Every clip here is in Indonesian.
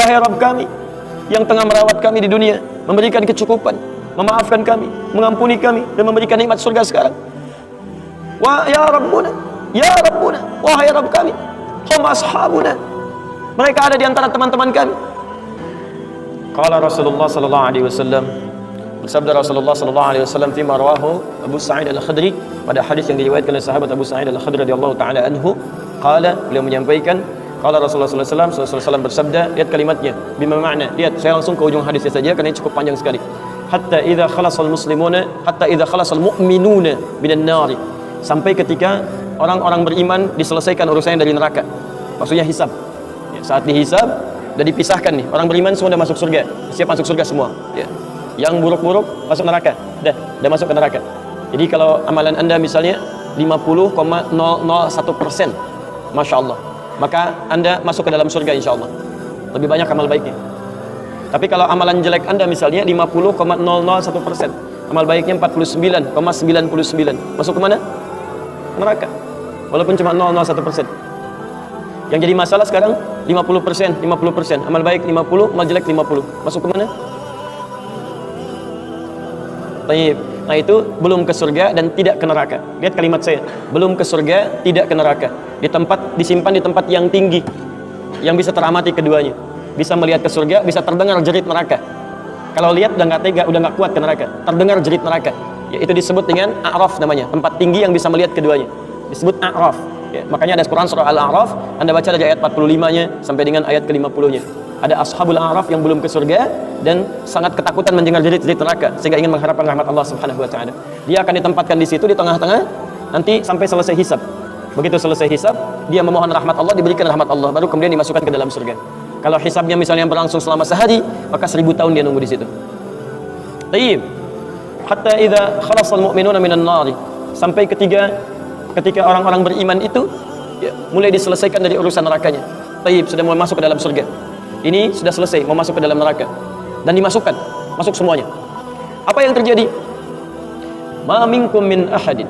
Wahai Rabb kami yang tengah merawat kami di dunia, memberikan kecukupan, memaafkan kami, mengampuni kami, dan memberikan nikmat surga sekarang. Ya Rabbuna, ya Rabbuna, wahai Rabb kami, hum ashabuna, mereka ada di antara teman-teman kami. Qala Rasulullah sallallahu alaihi wasallam, bersabda Rasulullah sallallahu alaihi wasallam fi ma rawahu Abu Sa'id Al-Khudri, pada hadis yang diriwayatkan oleh sahabat Abu Sa'id Al-Khudri radhiyallahu taala anhu, qala, beliau menyampaikan, qala Rasulullah sallallahu alaihi wasallam bersabda, lihat kalimatnya, bima makna, lihat, saya langsung ke ujung hadisnya saja karena ini cukup panjang sekali. Hatta idza khalasal muslimuna, hatta idza khalasal mu'minuna minan nar, sampai ketika orang-orang beriman diselesaikan urusannya dari neraka, maksudnya hisab. Ya, saat dihisab dan dipisahkan nih, orang beriman semua sudah masuk surga, siap masuk surga semua. Ya. Yang buruk-buruk masuk neraka, dah masuk ke neraka. Jadi kalau amalan anda misalnya 50,001%, masya Allah, maka anda masuk ke dalam surga insya Allah. Lebih banyak amal baiknya. Tapi kalau amalan jelek anda misalnya 50,001%, amal baiknya 49,99, masuk ke mana? Neraka. Walaupun cuma 0,01%. Yang jadi masalah sekarang 50%, amal baik 50, amal jelek 50, masuk ke mana? Baik. Nah itu belum ke surga dan tidak ke neraka. Lihat kalimat saya, belum ke surga, tidak ke neraka. Disimpan di tempat yang tinggi, yang bisa teramati keduanya. Bisa melihat ke surga, bisa terdengar jerit neraka. Kalau lihat udah nggak tega, udah nggak kuat ke neraka. Terdengar jerit neraka. Ya, itu disebut dengan A'raf namanya, tempat tinggi yang bisa melihat keduanya. Disebut A'raf. Ya, makanya ada Quran surah Al-A'raf, Anda baca dari ayat 45-nya sampai dengan ayat ke-50-nya. Ada ashabul A'raf yang belum ke surga dan sangat ketakutan mendengar jerit-jerit neraka sehingga ingin mengharapkan rahmat Allah Subhanahu wa taala. Dia akan ditempatkan di situ di tengah-tengah nanti sampai selesai hisab. Begitu selesai hisab, dia memohon rahmat Allah, diberikan rahmat Allah, baru kemudian dimasukkan ke dalam surga. Kalau hisabnya misalnya berlangsung selama sehari, maka 1000 tahun dia nunggu di situ. Tayyib. Hatta idza khalasal mu'minuna minan nar, sampai ketika orang-orang beriman itu ya, mulai diselesaikan dari urusan nerakanya. Tayyib, sudah mulai masuk ke dalam surga. Ini sudah selesai, mau masuk ke dalam neraka dan dimasukkan, masuk semuanya. Apa yang terjadi? Ma minkum min ahadin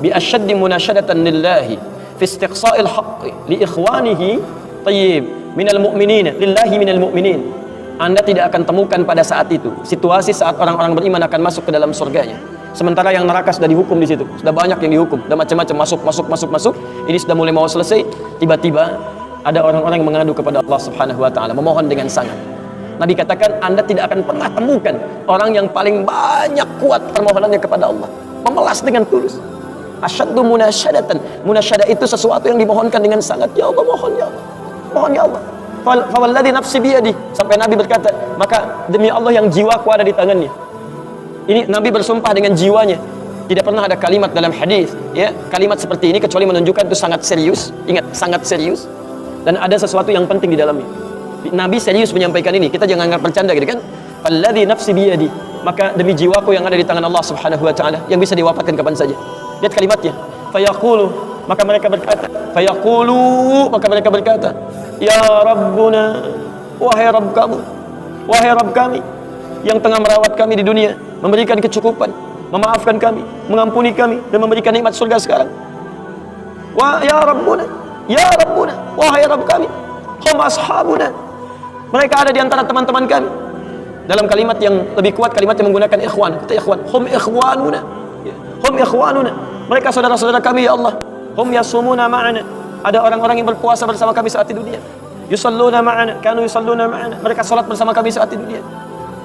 bi ashaddi munashadatan lillahi fi istiqsa'il haqqi li ikhwanihi tayyib minal mu'minin lillahi minal mu'minin. Anda tidak akan temukan pada saat itu situasi saat orang-orang beriman akan masuk ke dalam surganya. Sementara yang neraka sudah dihukum di situ, sudah banyak yang dihukum, sudah macam-macam masuk. Ini sudah mulai mau selesai, tiba-tiba ada orang-orang yang mengadu kepada Allah Subhanahu wa taala, memohon dengan sangat. Nabi katakan, Anda tidak akan pernah temukan orang yang paling banyak kuat permohonannya kepada Allah, memelas dengan tulus. Asyaddu munasyadatan. Munasyadah itu sesuatu yang dimohonkan dengan sangat. Ya Allah, mohon ya Allah. Mohon ya Allah. Fawalladzi nafsi biyadi. Sampai Nabi berkata, maka demi Allah yang jiwaku ada di tangannya. Ini Nabi bersumpah dengan jiwanya. Tidak pernah ada kalimat dalam hadis, ya, kalimat seperti ini kecuali menunjukkan itu sangat serius. Ingat, sangat serius. Dan ada sesuatu yang penting di dalamnya. Nabi serius menyampaikan ini. Kita jangan anggap bercanda gitu kan. Alladzi nafsi biyadi. Maka demi jiwaku yang ada di tangan Allah Subhanahu wa taala, yang bisa diwafatkan kapan saja. Lihat kalimatnya. Fayaqulu, maka mereka berkata, ya Rabbuna, wahai Rabb kamu, wahai Rabb kami yang tengah merawat kami di dunia, memberikan kecukupan, memaafkan kami, mengampuni kami, dan memberikan nikmat surga sekarang. Ya Rabbuna, wahai Rabb kami, hum ashabuna, mereka ada di antara teman-teman kami. Dalam kalimat yang lebih kuat, kalimat yang menggunakan ikhwan, kata ikhwan, hum ikhwanuna, mereka saudara-saudara kami ya Allah. Hum yasumuna ma'ana, ada orang-orang yang berpuasa bersama kami saat di dunia. Yusalluna ma'ana, kanu yusalluna ma'ana, mereka salat bersama kami saat di dunia.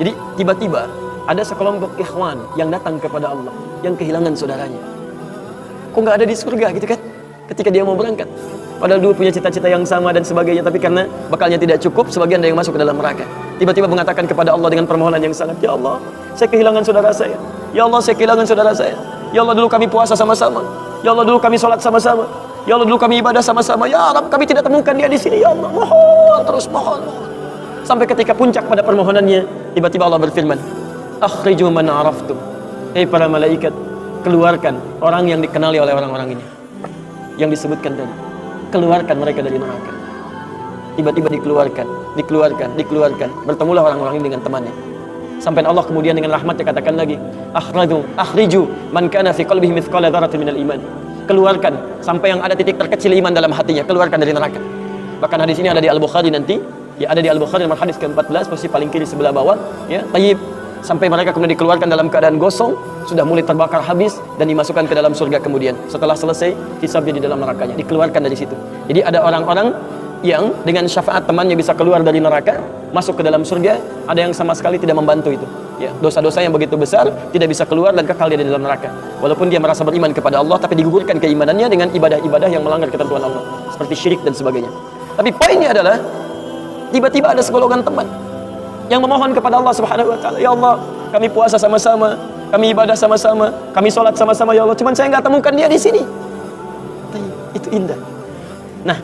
Jadi tiba-tiba ada sekelompok ikhwan yang datang kepada Allah, yang kehilangan saudaranya. Kok nggak ada di surga gitu kan? Ketika dia mau berangkat, padahal dua punya cita-cita yang sama dan sebagainya, tapi karena bakalnya tidak cukup, sebagian ada yang masuk ke dalam neraka. Tiba-tiba mengatakan kepada Allah dengan permohonan yang sangat, ya Allah, saya kehilangan saudara saya. Ya Allah, saya kehilangan saudara saya. Ya Allah, dulu kami puasa sama-sama. Ya Allah, dulu kami sholat sama-sama. Ya Allah, dulu kami ibadah sama-sama. Ya Rabb, kami tidak temukan dia di sini. Ya Allah, mohon, terus mohon. Sampai ketika puncak pada permohonannya, tiba-tiba Allah berfirman, akhriju man araftum. Hei para malaikat, keluarkan orang yang dikenali oleh orang-orang ini, yang disebutkan tadi. Keluarkan mereka dari neraka. Tiba-tiba dikeluarkan. Bertemulah orang-orang ini dengan temannya. Sampai Allah kemudian dengan rahmatnya katakan lagi, akhriju man kana fi qalbihi mithqala dzarratin minal iman. Keluarkan sampai yang ada titik terkecil iman dalam hatinya, keluarkan dari neraka. Bahkan hadis ini ada di Al-Bukhari nanti, Ya, ada di Al-Bukhari nomor hadis ke-14, posisi paling kiri sebelah bawah, ya. Tayyib, sampai mereka kemudian dikeluarkan dalam keadaan gosong, sudah mulai terbakar habis dan dimasukkan ke dalam surga kemudian. Setelah selesai hisabnya di dalam nerakanya, dikeluarkan dari situ. Jadi ada orang-orang yang dengan syafaat temannya bisa keluar dari neraka, masuk ke dalam surga, ada yang sama sekali tidak membantu itu. Ya, dosa-dosa yang begitu besar tidak bisa keluar dan kekal dia di dalam neraka. Walaupun dia merasa beriman kepada Allah, tapi digugurkan keimanannya dengan ibadah-ibadah yang melanggar ketentuan Allah, seperti syirik dan sebagainya. Tapi poinnya adalah tiba-tiba ada segolongan teman yang memohon kepada Allah Subhanahu wa taala, "Ya Allah, kami puasa sama-sama, kami ibadah sama-sama, kami sholat sama-sama ya Allah, cuman saya nggak temukan dia di sini." Itu indah. Nah,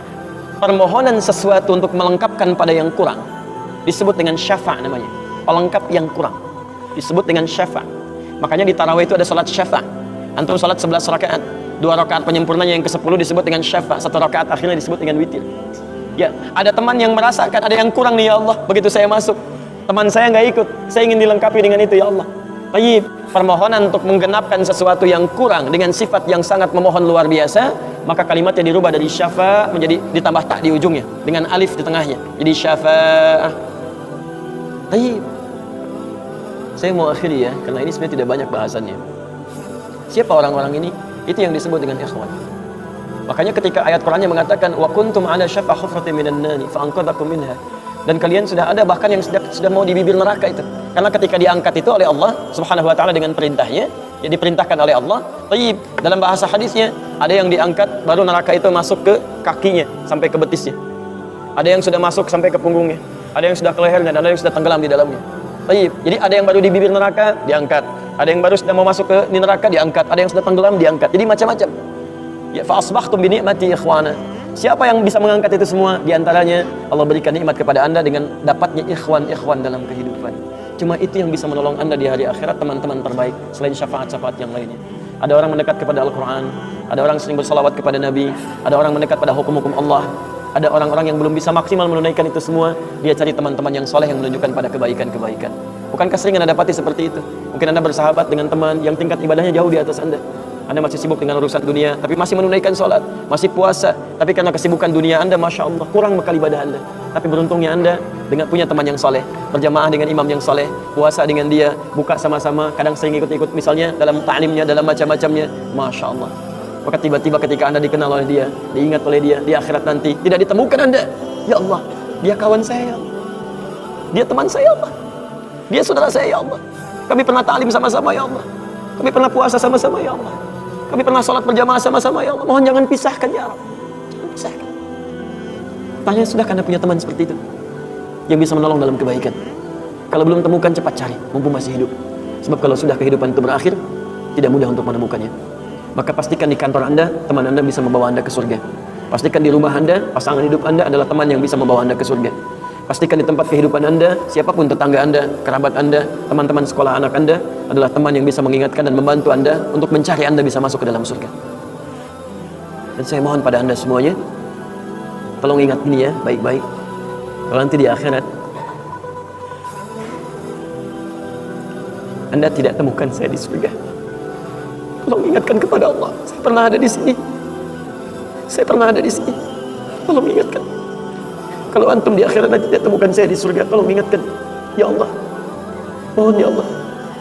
permohonan sesuatu untuk melengkapkan pada yang kurang disebut dengan syafa' namanya. Pelengkap yang kurang disebut dengan syafa'. Makanya di tarawih itu ada salat syafa'. Antum salat 11 rakaat, 2 rakaat penyempurnanya yang ke-10 disebut dengan syafa', 1 rakaat akhirnya disebut dengan witir. Ya, ada teman yang merasakan ada yang kurang nih ya Allah, begitu saya masuk teman saya nggak ikut, saya ingin dilengkapi dengan itu ya Allah. Tayyib, permohonan untuk menggenapkan sesuatu yang kurang dengan sifat yang sangat memohon luar biasa, maka kalimatnya dirubah dari syafa' menjadi ditambah tak di ujungnya dengan alif di tengahnya, jadi syafa'ah. Tayyib, saya mau akhiri ya, karena ini sebenarnya tidak banyak bahasannya. Siapa orang-orang ini? Itu yang disebut dengan ikhwan. Makanya ketika ayat Qur'annya mengatakan wa kuntum ala syafa hufratin minan nari fa anqadhakum minha, dan kalian sudah ada bahkan yang sudah mau di bibir neraka itu. Karena ketika diangkat itu oleh Allah Subhanahu wa taala dengan perintahnya, ya diperintahkan oleh Allah. Tayyib, dalam bahasa hadisnya ada yang diangkat baru neraka itu masuk ke kakinya sampai ke betisnya. Ada yang sudah masuk sampai ke punggungnya, ada yang sudah ke lehernya, dan ada yang sudah tenggelam di dalamnya. Tayyib, jadi ada yang baru di bibir neraka diangkat, ada yang baru sudah mau masuk ke neraka diangkat, ada yang sudah tenggelam diangkat. Jadi macam-macam. Ya, fa asbahtum bi ni'mati ikhwana. Siapa yang bisa mengangkat itu semua? Di antaranya Allah berikan nikmat kepada Anda dengan dapatnya ikhwan-ikhwan dalam kehidupan. Cuma itu yang bisa menolong Anda di hari akhirat, teman-teman terbaik selain syafaat-syafaat yang lainnya. Ada orang mendekat kepada Al-Quran, ada orang sering bersalawat kepada Nabi, ada orang mendekat pada hukum-hukum Allah, ada orang-orang yang belum bisa maksimal menunaikan itu semua, dia cari teman-teman yang soleh yang menunjukkan pada kebaikan-kebaikan. Bukankah sering Anda dapati seperti itu? Mungkin Anda bersahabat dengan teman yang tingkat ibadahnya jauh di atas Anda. Anda masih sibuk dengan urusan dunia, tapi masih menunaikan sholat, masih puasa, tapi karena kesibukan dunia Anda, Masya Allah, kurang bekal ibadah Anda. Tapi beruntungnya Anda dengan punya teman yang soleh, berjamaah dengan imam yang soleh, puasa dengan dia, buka sama-sama, kadang sering ikut-ikut misalnya dalam ta'limnya, dalam macam-macamnya, Masya Allah. Maka tiba-tiba ketika Anda dikenal oleh dia, diingat oleh dia, di akhirat nanti, tidak ditemukan Anda. Ya Allah, dia kawan saya ya Allah, dia teman saya ya Allah, dia saudara saya ya Allah, kami pernah ta'lim sama-sama ya Allah, kami pernah puasa sama-sama ya Allah, kami pernah sholat berjamaah sama-sama ya Allah. Mohon jangan pisahkan ya Allah, jangan pisahkan. Tanya, sudah Anda punya teman seperti itu yang bisa menolong dalam kebaikan? Kalau belum temukan, cepat cari mumpung masih hidup. Sebab kalau sudah kehidupan itu berakhir, tidak mudah untuk menemukannya. Maka pastikan di kantor Anda, teman Anda bisa membawa Anda ke surga. Pastikan di rumah Anda, pasangan hidup Anda adalah teman yang bisa membawa Anda ke surga. Pastikan di tempat kehidupan Anda, siapapun tetangga Anda, kerabat Anda, teman-teman sekolah anak Anda adalah teman yang bisa mengingatkan dan membantu Anda untuk mencari Anda bisa masuk ke dalam surga. Dan saya mohon pada Anda semuanya, tolong ingat ini ya, baik-baik. Kalau nanti di akhirat Anda tidak temukan saya di surga, tolong ingatkan kepada Allah, saya pernah ada di sini, saya pernah ada di sini. Tolong ingatkan. Kalau antum di akhirat nanti tidak temukan saya di surga, tolong ingatkan. Ya Allah, mohon ya Allah,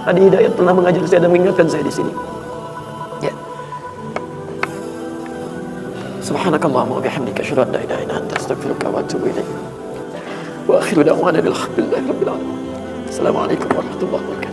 Adi Hidayat pernah mengajar saya dan mengingatkan saya di sini. Ya. Subhanakallahumma wa bihamdika asyhadu an la ilaha illa anta astaghfiruka wa atubu ilaik. Wa akhiru da'wana alhamdulillahi rabbil alamin. Assalamualaikum warahmatullahi wabarakatuh.